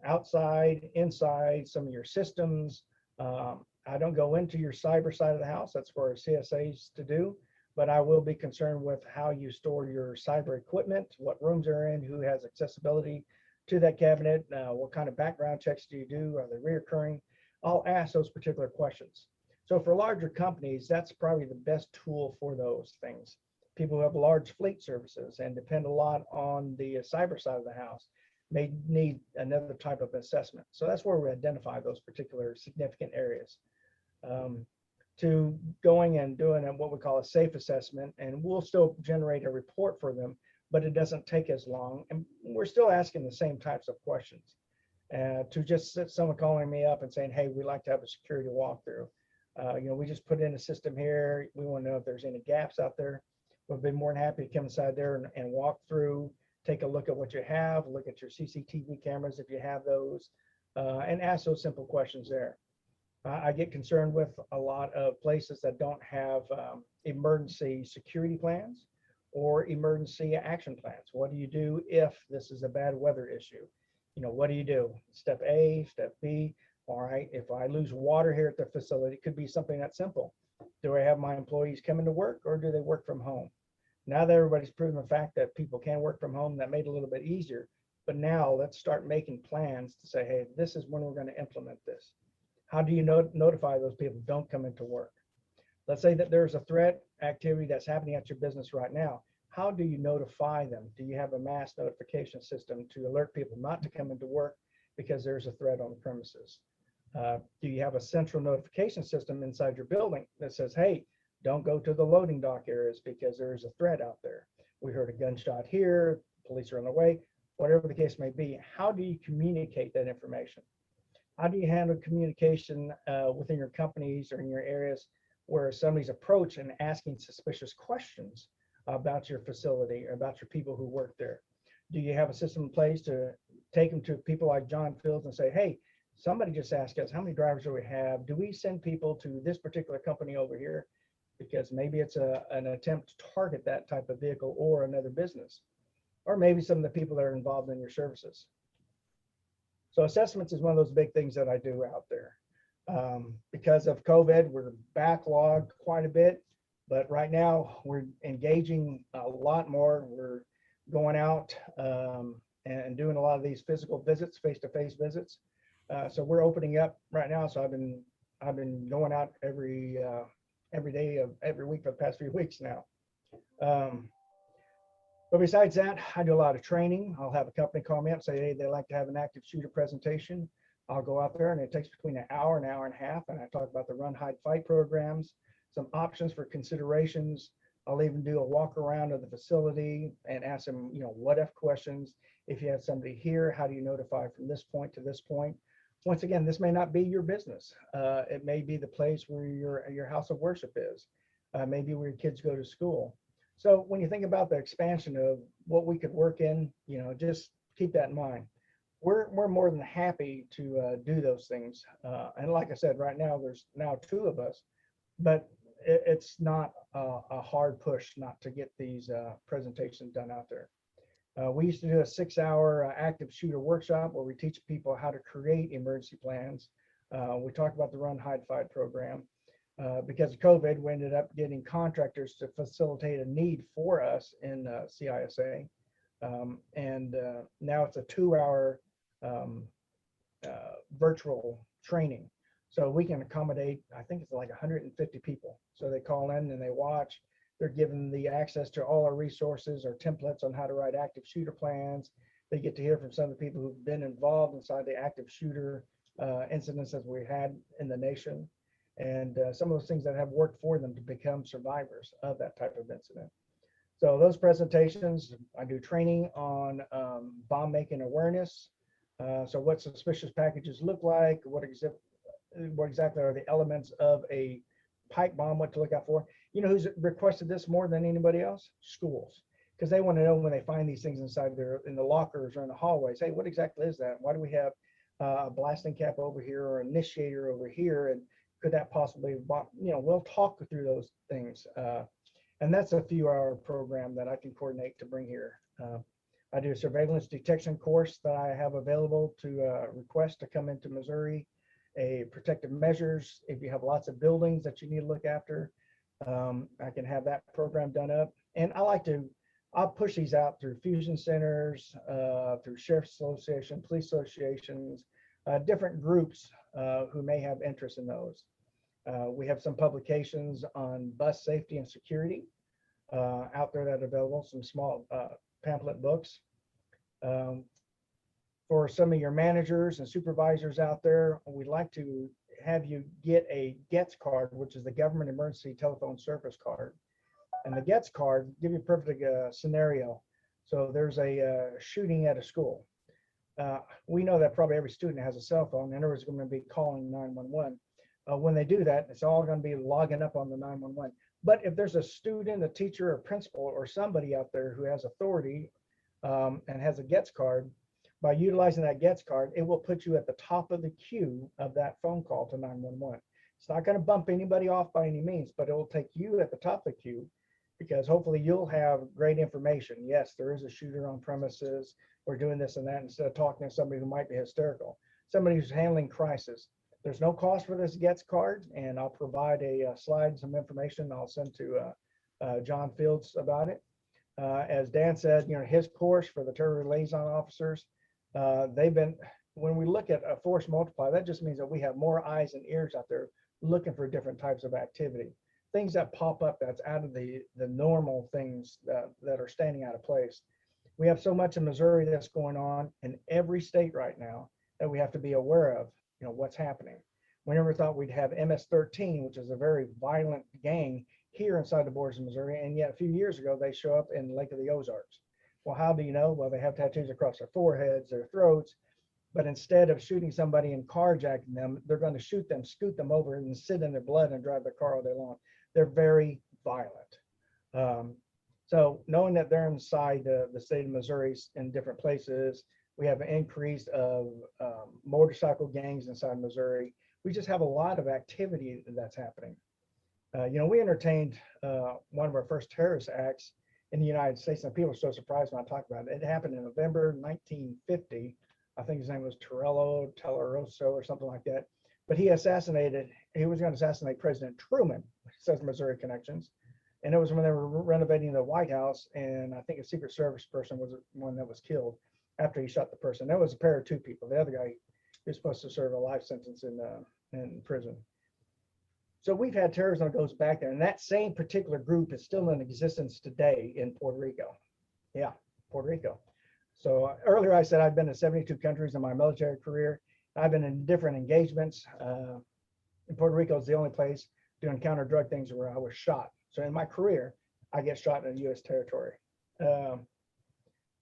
Speaker 4: outside, inside, some of your systems. I don't go into your cyber side of the house. That's for our CSAs to do, but I will be concerned with how you store your cyber equipment, what rooms are in, who has accessibility to that cabinet, what kind of background checks do you do? Are they reoccurring? I'll ask those particular questions. So for larger companies, that's probably the best tool for those things. People who have large fleet services and depend a lot on the cyber side of the house may need another type of assessment. So that's where we identify those particular significant areas. To going and doing what we call a safe assessment, and we'll still generate a report for them, but it doesn't take as long. And we're still asking the same types of questions. To just someone calling me up and saying, hey, we'd like to have a security walkthrough. We just put in a system here. We want to know if there's any gaps out there. We'll be more than happy to come inside there and walk through, take a look at what you have, look at your CCTV cameras if you have those, and ask those simple questions there. I get concerned with a lot of places that don't have emergency security plans or emergency action plans. What do you do if this is a bad weather issue? What do you do? Step A, step B. All right, if I lose water here at the facility, it could be something that simple. Do I have my employees coming to work, or do they work from home? Now that everybody's proven the fact that people can work from home, that made it a little bit easier. But now let's start making plans to say, hey, this is when we're going to implement this. How do you notify those people don't come into work? Let's say that there's a threat activity that's happening at your business right now. How do you notify them? Do you have a mass notification system to alert people not to come into work because there's a threat on the premises? Do you have a central notification system inside your building that says, hey, don't go to the loading dock areas because there is a threat out there? We heard a gunshot here, police are on the way, whatever the case may be. How do you communicate that information? How do you handle communication within your companies or in your areas where somebody's approaching and asking suspicious questions about your facility or about your people who work there? Do you have a system in place to take them to people like John Fields and say, hey, somebody just asked us, how many drivers do we have? Do we send people to this particular company over here? Because maybe it's an attempt to target that type of vehicle or another business, or maybe some of the people that are involved in your services. So assessments is one of those big things that I do out there. Because of COVID, we're backlogged quite a bit, but right now we're engaging a lot more. We're going out and doing a lot of these physical visits, face-to-face visits. So we're opening up right now. So I've been going out every day of every week for the past few weeks now. But besides that, I do a lot of training. I'll have a company call me up and say, hey, they'd like to have an active shooter presentation. I'll go out there and it takes between an hour and a half. And I talk about the run, hide, fight programs, some options for considerations. I'll even do a walk around of the facility and ask them, what if questions. If you have somebody here, how do you notify from this point to this point? Once again, this may not be your business. It may be the place where your house of worship is, maybe where your kids go to school. So when you think about the expansion of what we could work in, just keep that in mind. We're more than happy to do those things. And like I said, right now, there's now 2 of us, but it's not a hard push not to get these presentations done out there. We used to do a 6-hour active shooter workshop where we teach people how to create emergency plans. We talked about the run, hide, fight program. Because of COVID, we ended up getting contractors to facilitate a need for us in CISA. And now it's a 2-hour virtual training. So we can accommodate, I think it's like 150 people. So they call in and they watch. They're given the access to all our resources or templates on how to write active shooter plans. They get to hear from some of the people who've been involved inside the active shooter incidents that we had in the nation, and some of those things that have worked for them to become survivors of that type of incident. So those presentations, I do training on bomb making awareness. So what suspicious packages look like, what exactly are the elements of a pipe bomb, what to look out for. You know who's requested this more than anybody else? Schools, because they want to know when they find these things inside in the lockers or in the hallways. Hey, what exactly is that? Why do we have a blasting cap over here or initiator over here? And could that possibly, we'll talk through those things. And that's a few-hour program that I can coordinate to bring here. I do a surveillance detection course that I have available to request to come into Missouri. A protective measures, if you have lots of buildings that you need to look after, I can have that program done up. And I'll push these out through fusion centers, through sheriff's association, police associations, different groups who may have interest in those. We have some publications on bus safety and security out there that are available, some small pamphlet books. For some of your managers and supervisors out there, we'd like to have you get a GETS card, which is the Government Emergency Telephone Service card. And the GETS card give you a perfect scenario. So there's a shooting at a school. We know that probably every student has a cell phone and everyone's going to be calling 911. When they do that, it's all going to be logging up on the 911. But if there's a student, a teacher, a principal, or somebody out there who has authority and has a GETS card, by utilizing that GETS card, it will put you at the top of the queue of that phone call to 911. It's not going to bump anybody off by any means, but it will take you at the top of the queue because hopefully you'll have great information. Yes, there is a shooter on premises. We're doing this and that instead of talking to somebody who might be hysterical. Somebody who's handling crisis. There's no cost for this GETS card, and I'll provide a slide, some information I'll send to John Fields about it. As Dan said, his course for the terror liaison officers, when we look at a force multiplier, that just means that we have more eyes and ears out there looking for different types of activity, things that pop up that's out of the normal things that are standing out of place. We have so much in Missouri that's going on in every state right now that we have to be aware of, what's happening. We never thought we'd have MS-13, which is a very violent gang here inside the borders of Missouri, and yet a few years ago they show up in Lake of the Ozarks. Well, how do you know? Well, they have tattoos across their foreheads, their throats, but instead of shooting somebody and carjacking them, they're going to shoot them, scoot them over and sit in their blood and drive their car all day long. They're very violent. So knowing that they're inside the state of Missouri in different places, we have an increase of motorcycle gangs inside Missouri. We just have a lot of activity that's happening. We entertained one of our first terrorist acts in the United States, and people are so surprised when I talk about it. It happened in November 1950. I think his name was Telleroso or something like that. But he was going to assassinate President Truman, says Missouri connections. And it was when they were renovating the White House, and I think a Secret Service person was one that was killed. after he shot the person. That was a pair of two people. The other guy is supposed to serve a life sentence in prison. So we've had terrorism that goes back there, and that same particular group is still in existence today in Puerto Rico. Yeah, Puerto Rico. So earlier I said I've been to 72 countries in my military career. I've been in different engagements. And Puerto Rico is the only place doing counter drug things where I was shot. So in my career, I get shot in U.S. territory.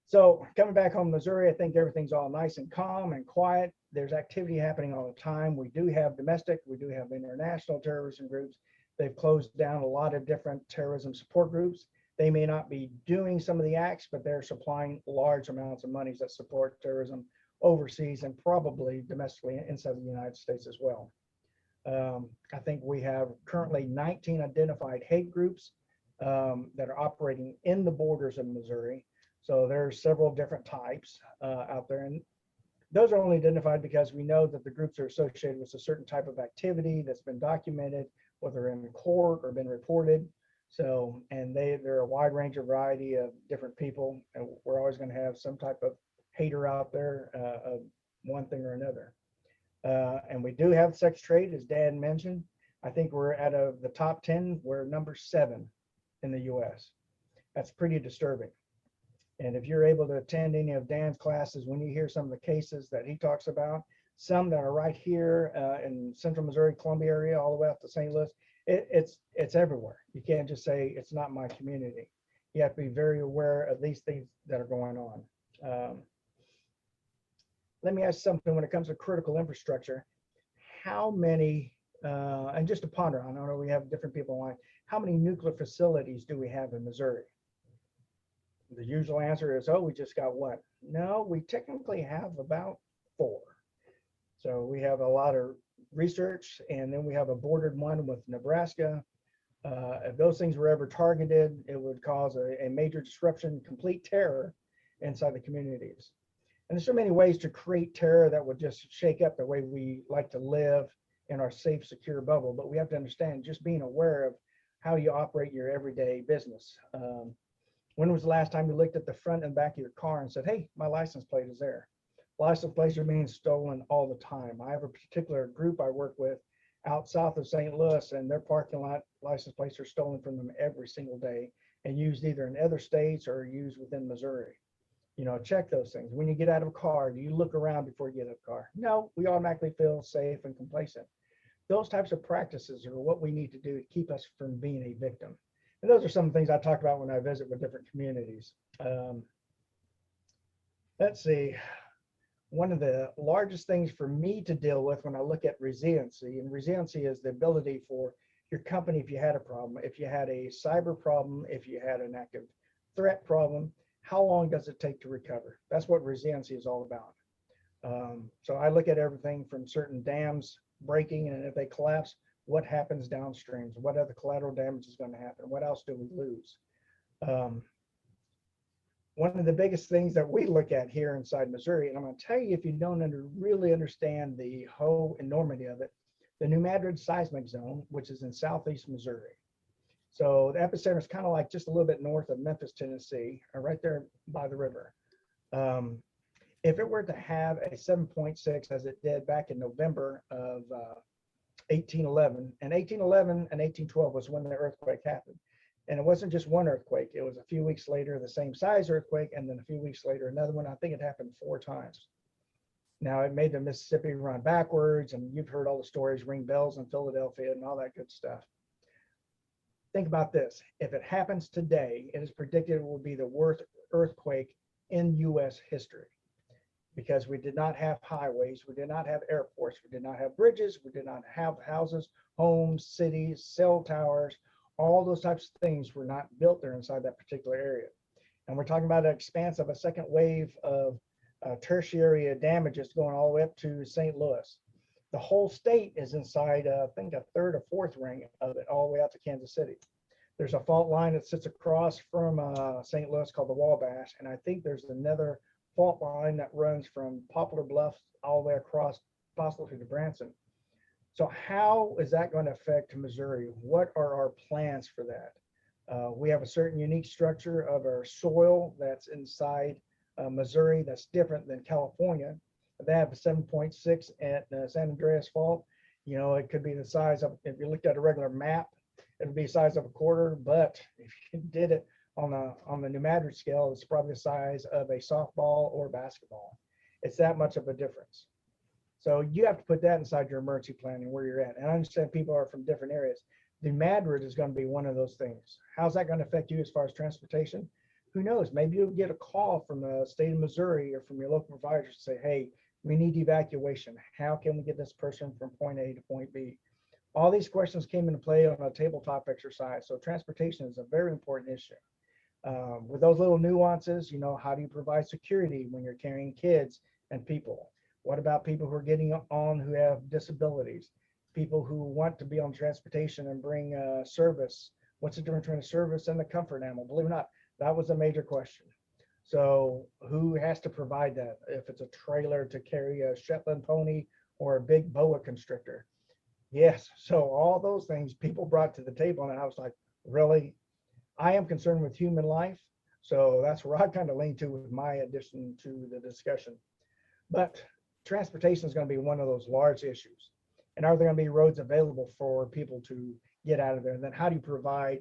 Speaker 4: So coming back home, Missouri, I think everything's all nice and calm and quiet. There's activity happening all the time. We do have domestic, we do have international terrorism groups. They've closed down a lot of different terrorism support groups. They may not be doing some of the acts, but they're supplying large amounts of monies that support terrorism overseas and probably domestically inside the United States as well. I think we have currently 19 identified hate groups that are operating in the borders of Missouri. So there's several different types out there. And those are only identified because we know that the groups are associated with a certain type of activity that's been documented, whether in court or been reported. So, and they're a wide range of variety of different people. And we're always going to have some type of hater out there of one thing or another. And we do have sex trade, as Dan mentioned. I think we're out of the top 10, we're number 7 in the US. That's pretty disturbing. And if you're able to attend any of Dan's classes, when you hear some of the cases that he talks about, some that are right here in central Missouri, Columbia area, all the way up to St. Louis, it's everywhere. You can't just say it's not my community. You have to be very aware of these things that are going on. Let me ask something when it comes to critical infrastructure. How many, and just to ponder, I know we have different people in line, how many nuclear facilities do we have in Missouri? The usual answer is, oh, we just got one. No, we technically have about 4. So we have a lot of research, and then we have a bordered one with Nebraska. If those things were ever targeted, it would cause a major disruption, complete terror inside the communities. And there's so many ways to create terror that would just shake up the way we like to live in our safe, secure bubble. But we have to understand, just being aware of how you operate your everyday business. When was the last time you looked at the front and back of your car and said, hey, my license plate is there? License plates are being stolen all the time. I have a particular group I work with out south of St. Louis, and their parking lot license plates are stolen from them every single day and used either in other states or used within Missouri. You know, check those things. When you get out of a car, do you look around before you get out of the car? No, we automatically feel safe and complacent. Those types of practices are what we need to do to keep us from being a victim. And those are some things I talk about when I visit with different communities. Let's see. One of the largest things for me to deal with when I look at resiliency, and resiliency is the ability for your company, if you had a problem, if you had a cyber problem, if you had an active threat problem, how long does it take to recover? That's what resiliency is all about. So I look at everything from certain dams breaking, and if they collapse, what happens downstream? What other collateral damage is going to happen? What else do we lose? One of the biggest things that we look at here inside Missouri, and I'm going to tell you, if you don't really understand the whole enormity of it, the New Madrid Seismic Zone, which is in southeast Missouri. So the epicenter is kind of like just a little bit north of Memphis, Tennessee, or right there by the river. If it were to have a 7.6 as it did back in November of 1811, and 1811 and 1812 was when the earthquake happened. And it wasn't just one earthquake. It was a few weeks later, the same size earthquake, and then a few weeks later, another one. I think it happened 4 times. Now, it made the Mississippi run backwards, and you've heard all the stories, ring bells in Philadelphia and all that good stuff. Think about this. If it happens today, it is predicted it will be the worst earthquake in U.S. history, because we did not have highways, we did not have airports, we did not have bridges, we did not have houses, homes, cities, cell towers. All those types of things were not built there inside that particular area. And we're talking about an expanse of a second wave of tertiary damages going all the way up to St. Louis. The whole state is inside, I think, a 3rd or 4th ring of it, all the way out to Kansas City. There's a fault line that sits across from St. Louis called the Wabash, and I think there's another fault line that runs from Poplar Bluff all the way across, possibly to Branson. So how is that going to affect Missouri? What are our plans for that? We have a certain unique structure of our soil that's inside Missouri that's different than California. They have a 7.6 at San Andreas Fault. You know, it could be the size of, if you looked at a regular map, it would be the size of a quarter, but if you did it on the New Madrid scale, it's probably the size of a softball or basketball. It's that much of a difference. So you have to put that inside your emergency planning where you're at. And I understand people are from different areas. The Madrid is going to be one of those things. How's that going to affect you as far as transportation? Who knows? Maybe you'll get a call from the state of Missouri or from your local providers to say, hey, we need evacuation. How can we get this person from point A to point B? All these questions came into play on a tabletop exercise. So transportation is a very important issue. With those little nuances, you know, how do you provide security when you're carrying kids and people? What about people who are getting on who have disabilities? People who want to be on transportation and bring service. What's the difference between a service and a comfort animal? Believe it or not, that was a major question. So who has to provide that? If it's a trailer to carry a Shetland pony or a big boa constrictor? Yes. So all those things people brought to the table, and I was like, really? I am concerned with human life. So that's where I kind of lean to with my addition to the discussion. But transportation is going to be one of those large issues. And are there going to be roads available for people to get out of there? And then how do you provide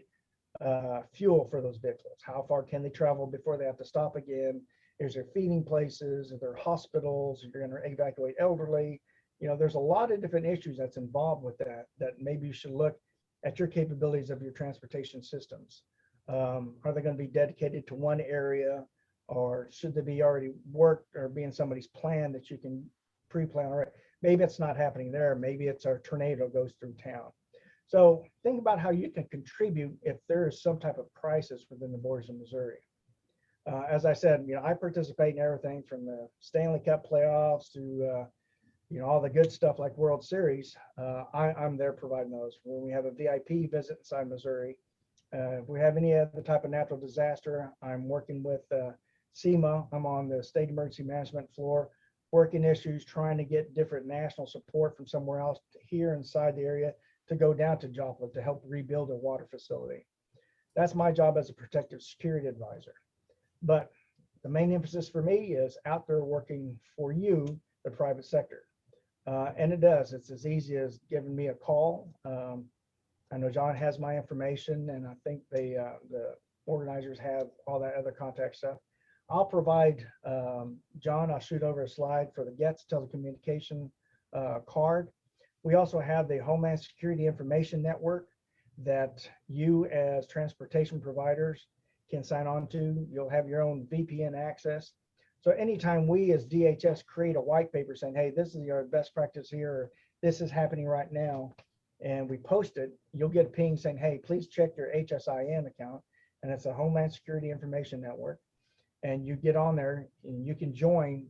Speaker 4: fuel for those vehicles? How far can they travel before they have to stop again? Is there feeding places? Are there hospitals? You're going to evacuate elderly? You know, there's a lot of different issues that's involved with that maybe you should look at your capabilities of your transportation systems. Are they going to be dedicated to one area, or should they be already worked or be in somebody's plan that you can pre-plan already? Maybe it's not happening there. Maybe it's our tornado goes through town. So think about how you can contribute if there is some type of crisis within the borders of Missouri. As I said, you know, I participate in everything from the Stanley Cup playoffs to, you know, all the good stuff like World Series. I'm there providing those. When we have a VIP visit inside Missouri, if we have any other type of natural disaster, I'm working with SEMA. I'm on the state emergency management floor, working issues, trying to get different national support from somewhere else here inside the area to go down to Joplin to help rebuild a water facility. That's my job as a protective security advisor. But the main emphasis for me is out there working for you, the private sector. And it does. It's as easy as giving me a call. I know John has my information, and I think the organizers have all that other contact stuff. I'll provide, John, I'll shoot over a slide for the GETS telecommunication card. We also have the Homeland Security Information Network that you as transportation providers can sign on to. You'll have your own VPN access. So anytime we as DHS create a white paper saying, hey, this is your best practice here, or this is happening right now, and we post it, you'll get a ping saying, hey, please check your HSIN account. And it's a Homeland Security Information Network. And you get on there and you can join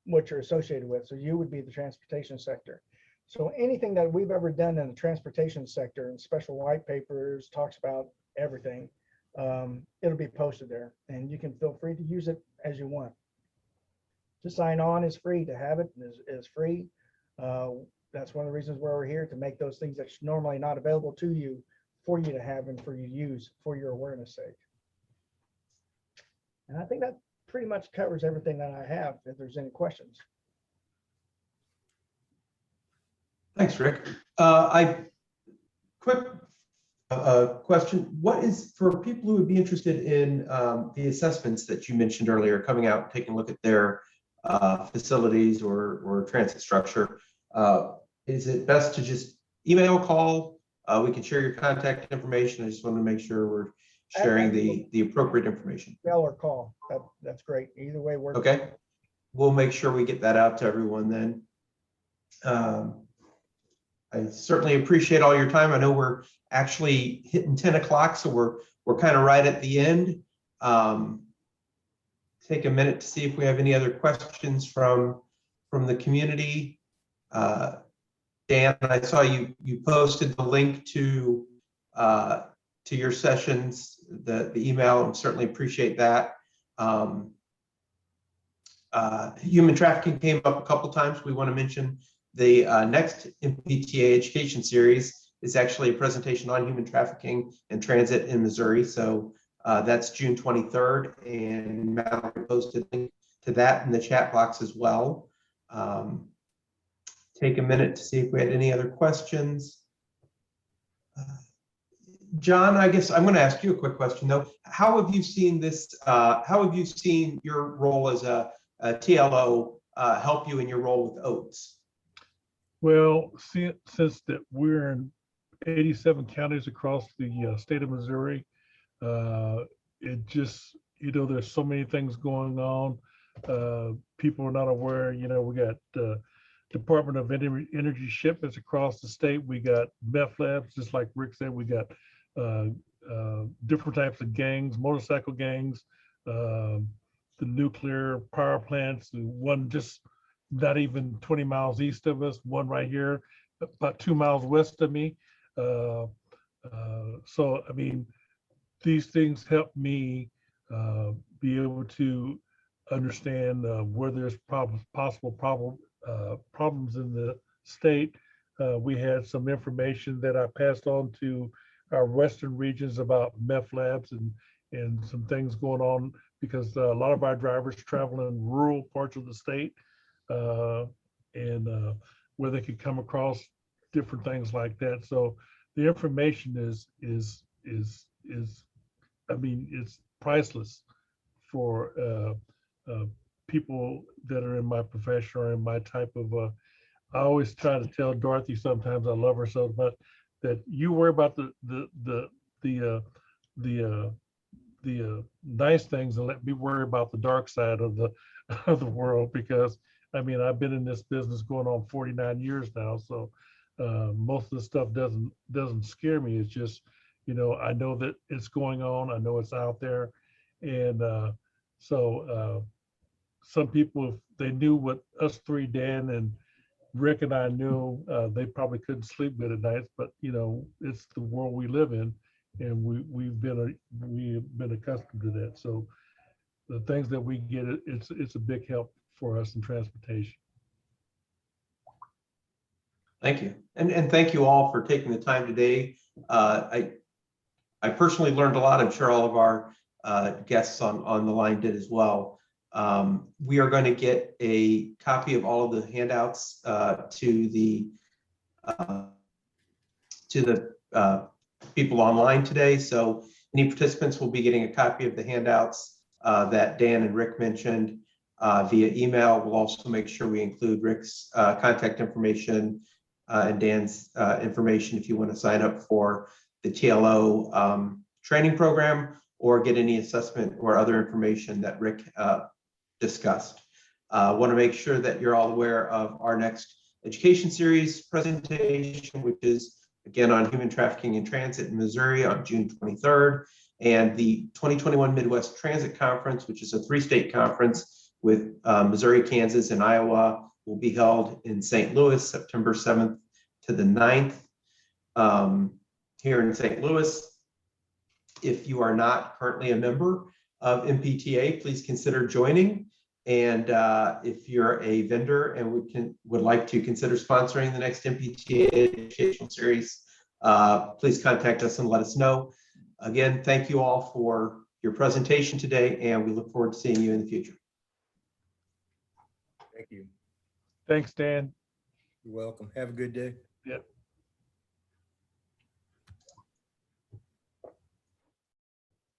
Speaker 4: what you're associated with. So you would be the transportation sector. So anything that we've ever done in the transportation sector and special white papers talks about everything, it'll be posted there, and you can feel free to use it as you want. To sign on is free, to have it is free. That's one of the reasons why we're here, to make those things that's normally not available to you for you to have and for you to use for your awareness sake. And I think that pretty much covers everything that I have, if there's any questions.
Speaker 1: Thanks, Rick. Quick question. What is, for people who would be interested in the assessments that you mentioned earlier, coming out, taking a look at their facilities or transit structure, is it best to just email, call? We can share your contact information. I just want to make sure we're sharing the appropriate information.
Speaker 4: Email or call. That's great. Either way works.
Speaker 1: Okay. We'll make sure we get that out to everyone then. I certainly appreciate all your time. I know we're actually hitting 10 o'clock, so we're kind of right at the end. Take a minute to see if we have any other questions from the community. Dan, I saw you posted the link to your sessions, the email, and certainly appreciate that. Human trafficking came up a couple times. We want to mention the next MPTA education series is actually a presentation on human trafficking and transit in Missouri. So That's June 23rd, and Mallory posted a link to that in the chat box as well. Take a minute to see if we had any other questions. John, I guess I'm going to ask you a quick question though. How have you seen this? How have you seen your role as a TLO help you in your role with OATS?
Speaker 2: Well, since that we're in 87 counties across the state of Missouri, it just, there's so many things going on. People are not aware, we got Department of Energy shipments across the state. We got meth labs, just like Rick said. We got different types of gangs, motorcycle gangs, the nuclear power plants, one just not even 20 miles east of us, one right here, about 2 miles west of me. So, I mean, these things help me be able to understand where there's possible problems in the state. We had some information that I passed on to our western regions about meth labs and some things going on, because a lot of our drivers travel in rural parts of the state, and where they could come across different things like that. So the information is I mean, it's priceless for people that are in my profession or in my type of. I always try to tell Dorothy sometimes, I love her so much, that you worry about the nice things and let me worry about the dark side of the world, because I mean, I've been in this business going on 49 years now, so most of the stuff doesn't scare me. It's just, I know that it's going on. I know it's out there, and so some people, if they knew what us three, Dan and Rick and I knew, they probably couldn't sleep good at night. But it's the world we live in, and we've been accustomed to that. So the things that we get, it's a big help for us in transportation.
Speaker 1: Thank you, and thank you all for taking the time today. I personally learned a lot. I'm sure all of our guests on the line did as well. We are going to get a copy of all of the handouts to the people online today. So any participants will be getting a copy of the handouts that Dan and Rick mentioned via email. We'll also make sure we include Rick's contact information and Dan's information if you want to sign up for the TLO training program or get any assessment or other information that Rick discussed. I want to make sure that you're all aware of our next education series presentation, which is again on human trafficking in transit in Missouri on June 23rd, and the 2021 Midwest Transit Conference, which is a 3-state conference with Missouri, Kansas, and Iowa, will be held in St. Louis, September 7th to the 9th. Here in St. Louis. If you are not currently a member of MPTA, please consider joining. And if you're a vendor and would like to consider sponsoring the next MPTA educational series, please contact us and let us know. Again, thank you all for your presentation today, and we look forward to seeing you in the future.
Speaker 3: Thank you.
Speaker 2: Thanks, Dan.
Speaker 3: You're welcome. Have a good day.
Speaker 2: Yep.